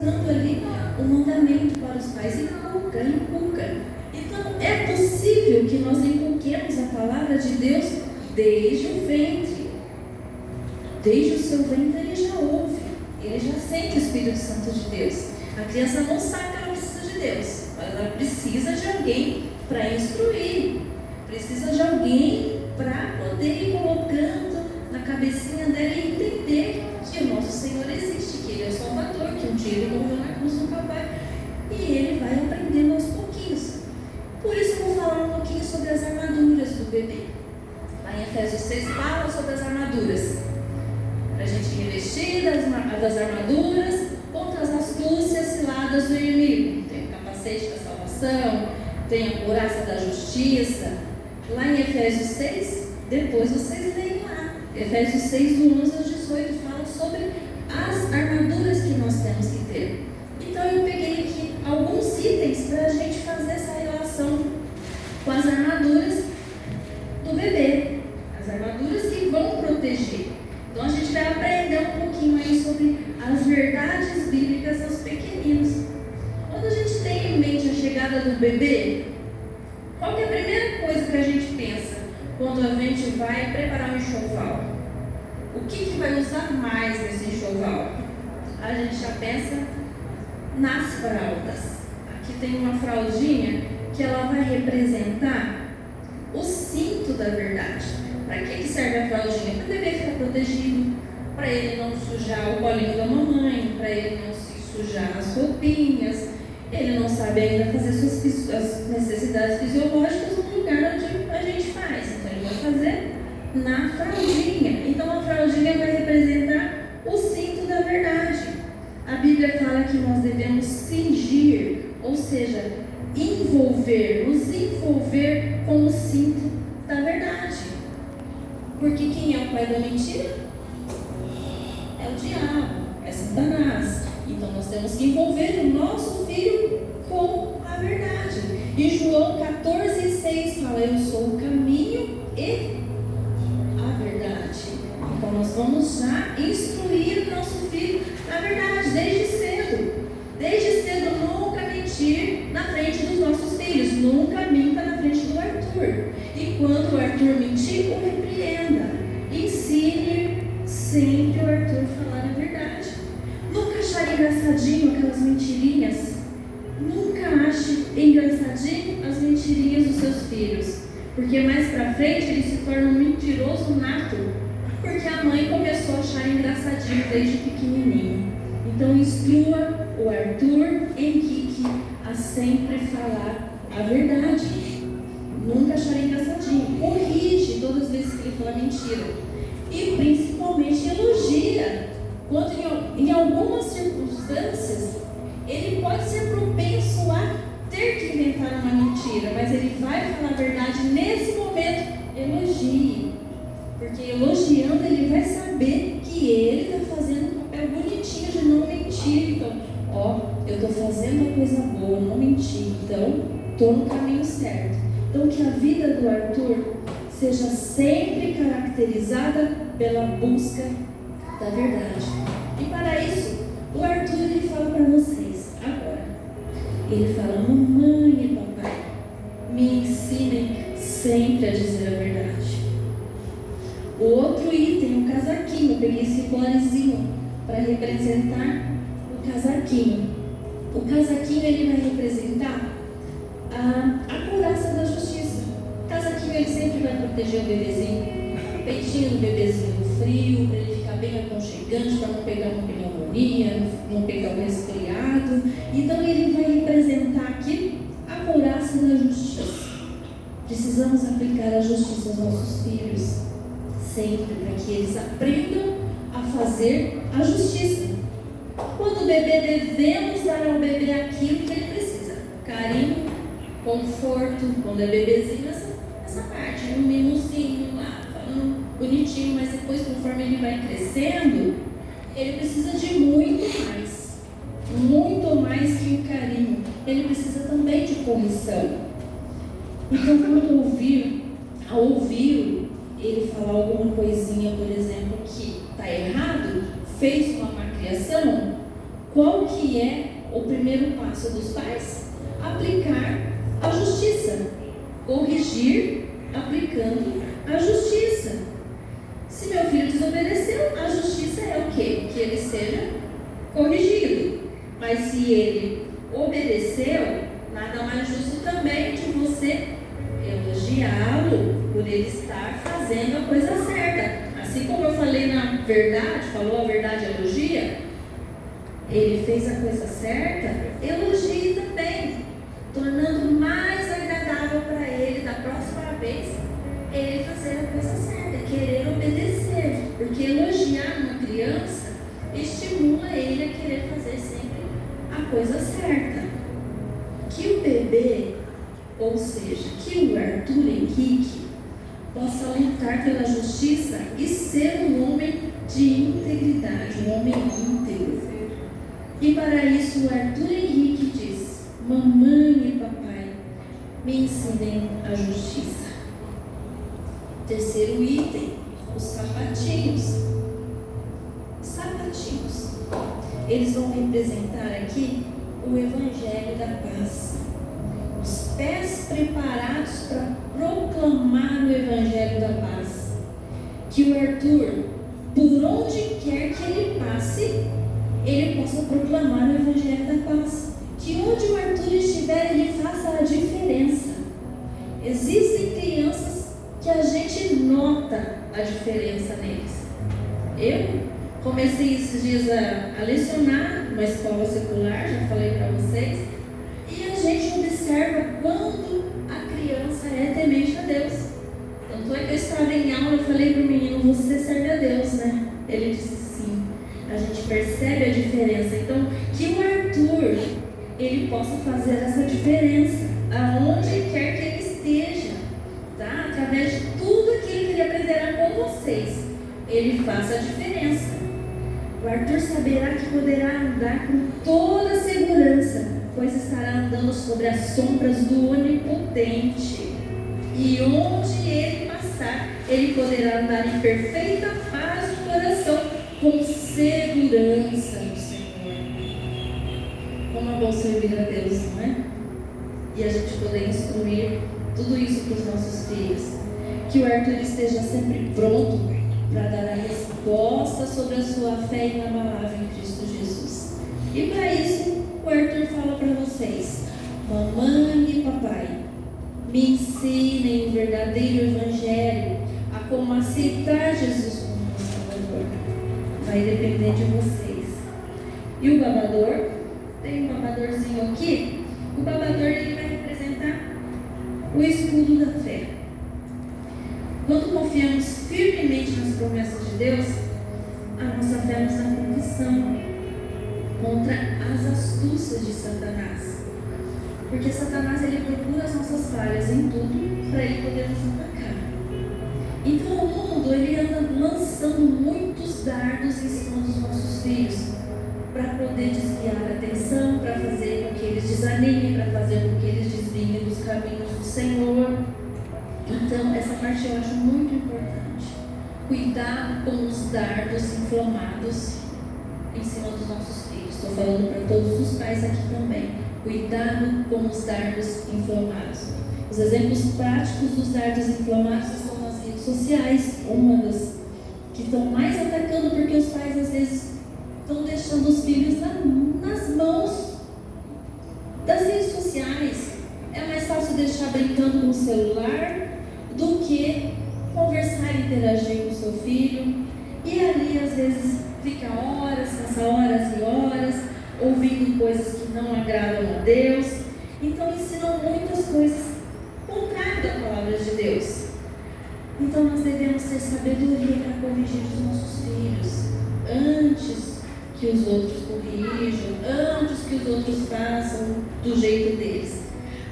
dando ali um mandamento para os pais, inculca. Então, é possível que nós inculquemos a palavra de Deus desde o ventre. Desde o seu ventre ele já ouve, ele já sente o Espírito Santo de Deus. A criança não sabe que ela precisa de Deus, mas ela precisa de alguém para instruir, precisa de alguém para poder ir colocando na cabecinha dela e entender que o nosso Senhor existe, que Ele é o Salvador, que um dia Ele morreu na cruz do Calvário, e ele vai aprendendo aos pouquinhos. Por isso eu vou falar um pouquinho sobre as armaduras do bebê. Lá em Efésios 6 fala sobre as armaduras, para a gente revestir das armaduras contra as astúcias ciladas do inimigo. Tem o capacete da salvação, tem a couraça da justiça. Lá em Efésios 6, depois vocês leem lá. Efésios 6, do 11 ao 18, fala sobre as armaduras que nós temos que ter. Então eu peguei aqui alguns itens para a gente fazer essa relação com as armaduras do bebê. As armaduras que vão proteger. Então a gente vai aprender um pouquinho aí sobre as verdades bíblicas aos pequeninos. Quando a gente tem em mente a chegada do bebê, qual que é a primeira coisa que a gente pensa quando a gente vai preparar um enxoval? O que vai usar mais nesse enxoval? A gente já pensa nas fraldas. Aqui tem uma fraldinha que ela vai representar o cinto da verdade. Para que serve a fraldinha? Para o bebê ficar protegido, para ele não sujar o colinho da mamãe, para ele não se sujar as roupinhas. Ele não sabe ainda fazer suas necessidades fisiológicas no lugar onde a gente faz. Então ele vai fazer na fraldinha. Então a fraldinha vai representar o cinto da verdade. A Bíblia fala que nós devemos cingir, ou seja, nos envolver com o cinto da verdade. Porque quem é o pai da mentira? É o diabo, é Satanás. Então nós temos que envolver o nosso filho com a verdade. E João 14,6 fala: eu sou o caminho e a verdade. Então nós vamos já instruir o nosso filho na verdade, desde cedo. Desde cedo, nunca mentir na frente dos nossos filhos. Nunca minta na frente do Arthur. E quando o Arthur mentir, o repreenda. Ensine sempre o Arthur a falar a verdade. Nunca achar engraçadinho aquelas mentirinhas. Nunca ache engraçadinho as mentirinhas dos seus filhos. Porque mais pra frente ele se torna um mentiroso nato. Porque a mãe começou a achar engraçadinho desde pequenininho. Então instrua o Arthur Henrique a sempre falar a verdade. Nunca achar engraçadinho. Corrige todas as vezes que ele fala mentira. E principalmente elogia. Quando em algumas circunstâncias ele pode ser propenso a ter que inventar uma mentira, mas ele vai falar a verdade nesse momento. Elogie, porque elogiando ele vai saber que ele está fazendo um papel bonitinho de não mentir. Então, eu estou fazendo uma coisa boa, não mentir, então estou no caminho certo. Então que a vida do Arthur seja sempre caracterizada pela busca da verdade. E para isso, o Arthur ele fala para vocês agora. Ele fala: mamãe e papai, me ensinem sempre a dizer a verdade. O outro item, o casaquinho, eu peguei esse colarzinho para representar o casaquinho. O casaquinho ele vai representar a couraça da justiça. O casaquinho ele sempre vai proteger o bebezinho, o peitinho do bebezinho do frio, para ele ficar bem aconchegante, para não pegar uma pneumonia, não pegar um resfriado. Então ele vai representar aqui a couraça da justiça. Precisamos aplicar a justiça aos nossos filhos sempre, para que eles aprendam a fazer a justiça. Quando o bebê, devemos dar ao bebê aquilo que ele precisa: carinho, conforto. Quando é bebezinho, essa parte, um mimosinho lá, falando bonitinho, mas depois, conforme ele vai crescendo, ele precisa de muito mais que o carinho. Ele precisa também de correção. Então, quando ouvir ele falar alguma coisinha, por exemplo, que está errado, fez uma má criação, qual que é o primeiro passo dos pais? Aplicar a justiça. Corrigir aplicando a justiça. Se meu filho desobedeceu, a justiça é o quê? Que ele seja corrigido. Mas se ele obedeceu, nada mais justo também de você elogiá-lo por ele estar fazendo a coisa certa. Assim como eu falei na verdade, falou a verdade, elogia, ele fez a coisa certa, elogie também, tornando mais agradável para ele da próxima vez ele fazer a coisa certa, querer obedecer, porque elogiar uma criança estimula ele a querer fazer sempre a coisa certa. Que o bebê, ou seja, que o Arthur Henrique possa lutar pela justiça e ser um homem de integridade, um homem íntegro. E para isso o Arthur Henrique diz: mamãe e papai, me ensinem a justiça. Terceiro item, os sapatinhos. Sapatinhos. Eles vão representar aqui o Evangelho da Paz. Os pés preparados para proclamar o Evangelho da Paz. Que o Arthur, por onde quer que ele passe, ele possa proclamar o Evangelho da Paz. Que onde o Arthur estiver, ele faça a diferença. Existem crianças que a gente nota a diferença neles. Eu comecei esses dias a lecionar numa escola secular, já falei para vocês, e a gente observa quando a criança é temente a Deus. Tanto é que eu estava em aula e falei para o menino: você serve a Deus, né? Ele disse sim. A gente percebe a diferença. Então, que o Arthur, ele possa fazer essa diferença aonde quer que ele esteja, tá? Através de tudo aquilo que ele aprenderá com vocês, ele faça a diferença. O Arthur saberá que poderá andar com toda segurança, pois estará andando sobre as sombras do Onipotente. E onde ele passar, ele poderá andar em perfeita paz de coração, com segurança no Senhor. Como é bom servir a Deus, não é? E a gente poder instruir tudo isso para os nossos filhos. Que o Arthur esteja sempre pronto para dar a resposta sobre a sua fé inabalável em Cristo Jesus. E para isso, o Arthur fala para vocês: mamãe e papai, me ensinem o verdadeiro Evangelho, a como aceitar Jesus como meu Salvador. Vai depender de vocês. E o babador, tem um babadorzinho aqui. O babador, ele vai representar o escudo da fé. Quando confiamos firmemente nas promessas de Deus, a nossa fé nos dá proteção contra as astúcias de Satanás. Porque Satanás, ele procura as nossas falhas em tudo para ele poder nos atacar. Então o mundo, ele anda lançando muitos dardos em cima dos nossos filhos para poder desviar a atenção, para fazer com que eles desanimem, para fazer com que eles desviem dos caminhos do Senhor. Então, essa parte eu acho muito importante. Cuidado com os dardos inflamados em cima dos nossos filhos. Estou falando para todos os pais aqui também. Cuidado com os dardos inflamados. Os exemplos práticos dos dardos inflamados estão nas redes sociais. Uma das que estão mais atacando, porque os pais às vezes estão deixando os filhos nas mãos das redes sociais. É mais fácil deixar brincando com o celular do que conversar e interagir com o seu filho. E ali às vezes fica horas, passa horas e horas, ouvindo coisas que não agradam a Deus. Então ensinam muitas coisas contrárias da palavra de Deus. Então nós devemos ter sabedoria para corrigir os nossos filhos antes que os outros corrijam, antes que os outros façam do jeito deles.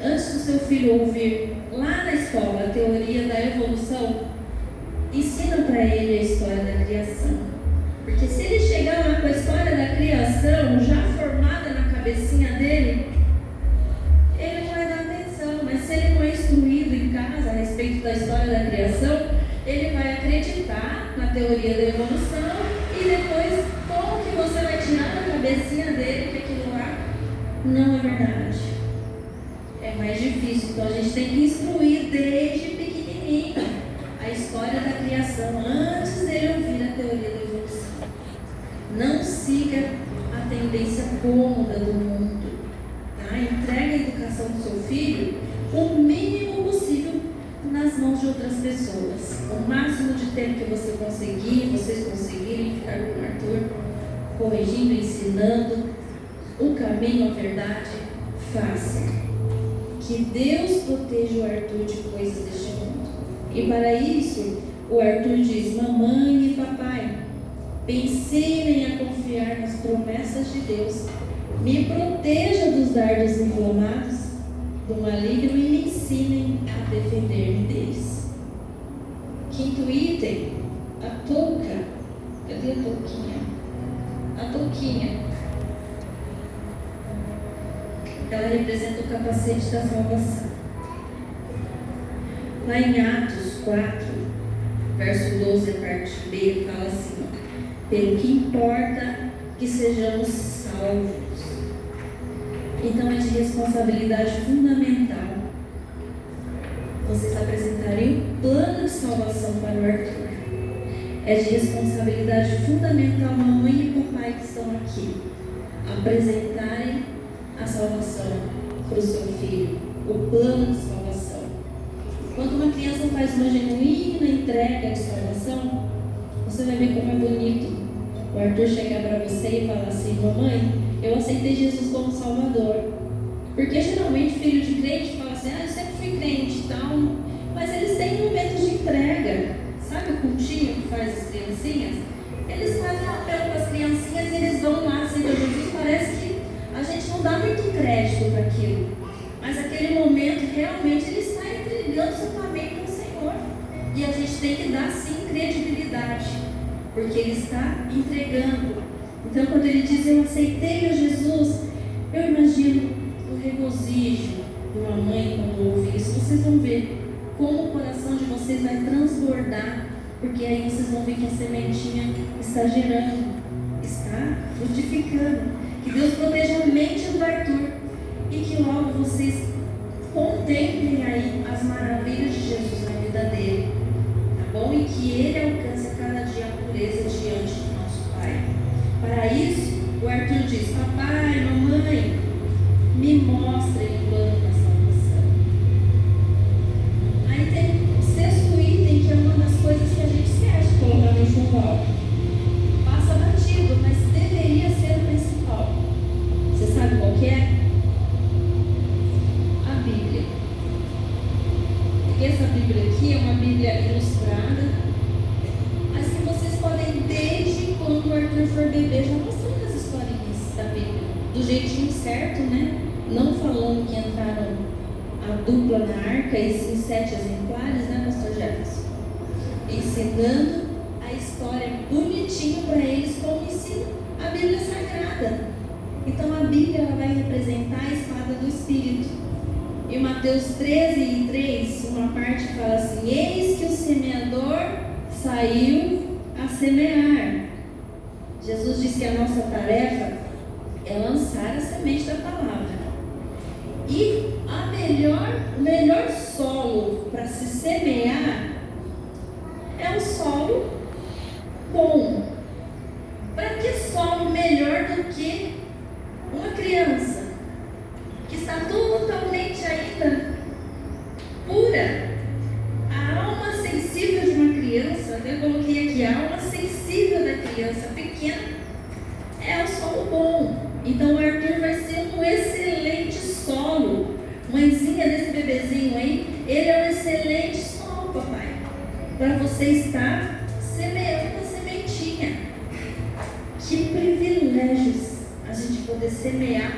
Antes do seu filho ouvir lá na escola a teoria da evolução, ensina para ele a história da criação. Porque se ele chegar lá com a história da criação já formada na cabecinha dele, ele não vai dar atenção. Mas se ele não é instruído em casa a respeito da história da criação, ele vai acreditar na teoria da evolução e depois como que você vai tirar da cabeça cabecinha dele que aquilo lá não é verdade. É mais difícil, então a gente tem que instruir desde pequenininho a história da criação, antes dele ouvir a teoria da evolução. Não siga a tendência cômoda do mundo, tá? Entregue a educação do seu filho o mínimo possível nas mãos de outras pessoas. O máximo de tempo que você conseguir, vocês conseguirem ficar com o Arthur, corrigindo, ensinando o caminho, a verdade, faça. Que Deus proteja o Arthur de coisas deste mundo. E para isso, o Arthur diz: mamãe e papai, me ensinem a confiar nas promessas de Deus. Me proteja dos dardos inflamados do maligno e me ensinem a defender-me deles. Quinto item, a touca. Cadê a touquinha? A touquinha. Ela representa o capacete da salvação. Lá em Atos 4, verso 12, a parte B, fala assim: pelo que importa que sejamos salvos. Então é de responsabilidade fundamental vocês apresentarem um plano de salvação para o Arthur. É de responsabilidade fundamental mamãe e papai que estão aqui apresentarem a salvação para o seu filho, o plano de salvação. Quando uma criança faz uma genuína entrega de salvação, você vai ver como é bonito o Arthur chegar para você e falar assim: mamãe, eu aceitei Jesus como Salvador. Porque geralmente filho de crente fala assim: eu sempre fui crente e tal, mas eles têm momentos de entrega. Sabe o cultinho que faz as criancinhas? Eles fazem um apelo para as criancinhas e eles vão lá aceitar Jesus. Parece que a gente não dá muito crédito para aquilo, mas aquele momento realmente ele está entregando seu caminho para o Senhor, e a gente tem que dar sim credibilidade, porque ele está entregando. Então quando ele diz: eu aceitei a Jesus, eu imagino o regozijo de uma mãe quando ouve isso. Vocês vão ver como o coração de vocês vai transbordar, porque aí vocês vão ver que a sementinha está gerando, está frutificando. Que Deus proteja a mente do Arthur e que logo vocês contemplem aí as maravilhas de Jesus na vida dele, tá bom? E que ele alcance a cada dia a pureza diante do nosso Pai. Para isso, o Arthur diz: papai, mamãe, me mostrem o plano da salvação. Aí tem o sexto item, que é uma das coisas que a gente esquece de colocar no enxoval. Passa batido, mas deveria ser o principal. Você sabe qual que é? A Bíblia. Porque essa Bíblia aqui é uma Bíblia ilustrada, mas que vocês podem, desde quando o Arthur for bebê, já mostrando as historinhas da Bíblia, do jeitinho certo, né? Não falando que entraram a dupla na arca, e sim 7 exemplares, né, pastor Jefferson? Ensinando a história bonitinho para eles, como ensina a Bíblia Sagrada. Então a Bíblia ela vai representar a espada do Espírito. Em Mateus 13:3, uma parte fala assim: eis que o semeador saiu a semear. Jesus disse que a nossa tarefa é lançar a semente da palavra. E o melhor solo para se semear é o solo bom. Para que solo melhor do que uma criança que está totalmente ainda pura? A alma sensível de uma criança, eu coloquei aqui, a alma sensível da criança pequena é o solo bom. Então o Arthur vai ser um excelente solo. Mãezinha desse bebezinho aí, ele é um excelente solo, papai, para você estar semeando a sementinha. Que privilégios a gente poder semear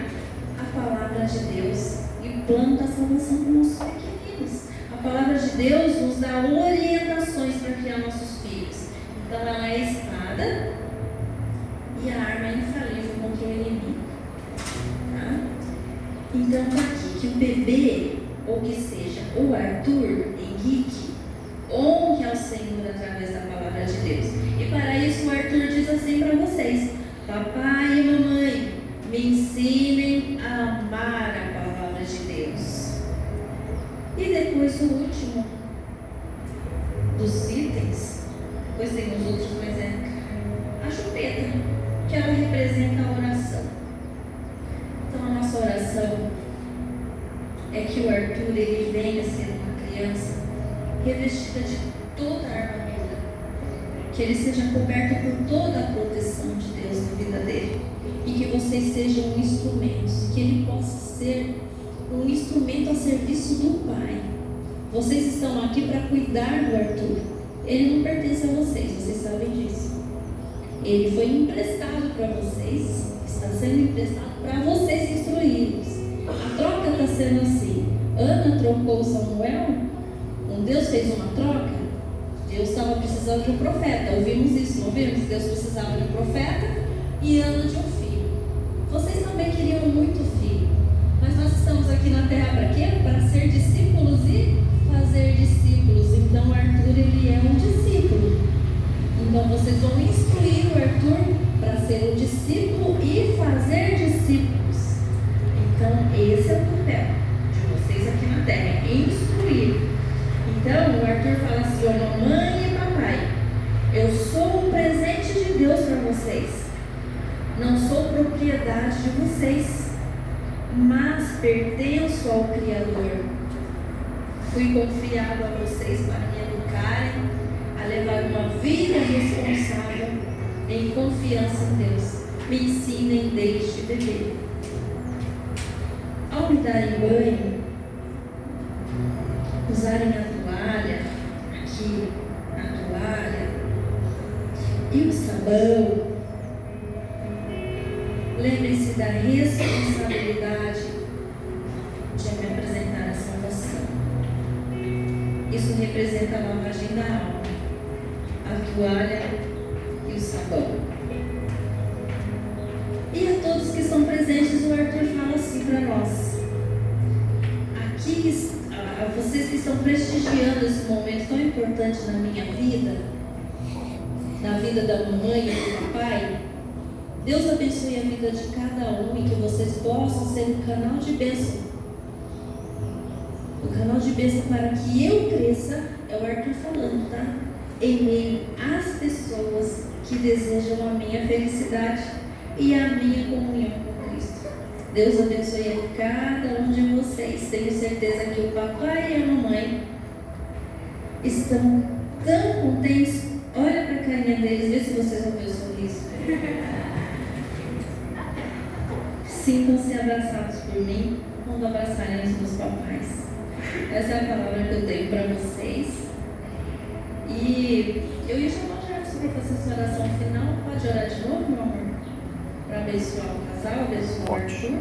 a palavra de Deus e o plano da salvação para os nossos pequeninos. A palavra de Deus nos dá orientações para criar nossos filhos. Então ela é a espada e a arma infalível contra o inimigo. Tá? Então está aqui que o bebê, ou que seja o Arthur Henrique, honre ao Senhor através da palavra de Deus. E para isso o Arthur diz assim para vocês: Papai e mamãe, me ensinem a amar a palavra de Deus. E depois o último dos itens, depois tem os outros, mas é a chupeta, que ela representa a oração. Então a nossa oração é que o Arthur ele venha ser uma criança revestida de toda a armadura, que ele seja coberto por toda a proteção de Deus na vida dele, e que vocês sejam instrumentos, que ele possa ser um instrumento a serviço do Pai. Vocês estão aqui para cuidar do Arthur. Ele não pertence a vocês, vocês sabem disso. Ele foi emprestado para vocês, está sendo emprestado para vocês instruí-los. A troca está sendo assim. Ana trocou Samuel, Deus fez uma troca. Deus estava precisando de um profeta, ouvimos isso, não ouvimos? Deus precisava de um profeta e Ana de um filho. Vocês também queriam muito filho, mas nós estamos aqui na terra para quê? Para ser discípulos e fazer discípulos. Então Arthur ele é um discípulo. Então vocês vão instruir o Arthur para ser um discípulo e fazer discípulos. Então esse é o papel de vocês aqui na terra, é instruir. Então o Arthur fala assim: ó, mamãe e papai, eu sou um presente de Deus para vocês. Não sou propriedade de vocês, mas pertenço ao Criador. Fui confiado a vocês para me educarem, a levar uma vida responsável em confiança em Deus. Me ensinem desde bebê. Ao me darem banho, usarem a toalha, aqui a toalha e o sabão, lembre-se da responsabilidade de me apresentar a salvação. Isso representa a lavagem da alma, a toalha e o sabão. E a todos que estão presentes, o Arthur fala assim para nós: aqui, vocês que estão prestigiando esse momento tão importante na minha vida, na vida da mamãe e do papai, Deus abençoe a vida de cada um e que vocês possam ser um canal de bênção. O canal de bênção para que eu cresça, é o Arthur falando, tá? Em meio às pessoas que desejam a minha felicidade e a minha comunhão com Cristo. Deus abençoe a cada um de vocês. Tenho certeza que o papai e a mamãe estão tão contentes. Olha para a carinha deles, vê se vocês vão ver o sorriso. Sintam-se abraçados por mim quando abraçarem os meus papais. Essa é a palavra que eu tenho para vocês. E eu ia chamar o Jefferson para fazer essa oração final. Pode orar de novo, meu amor? Para abençoar o casal, abençoar o Arthur.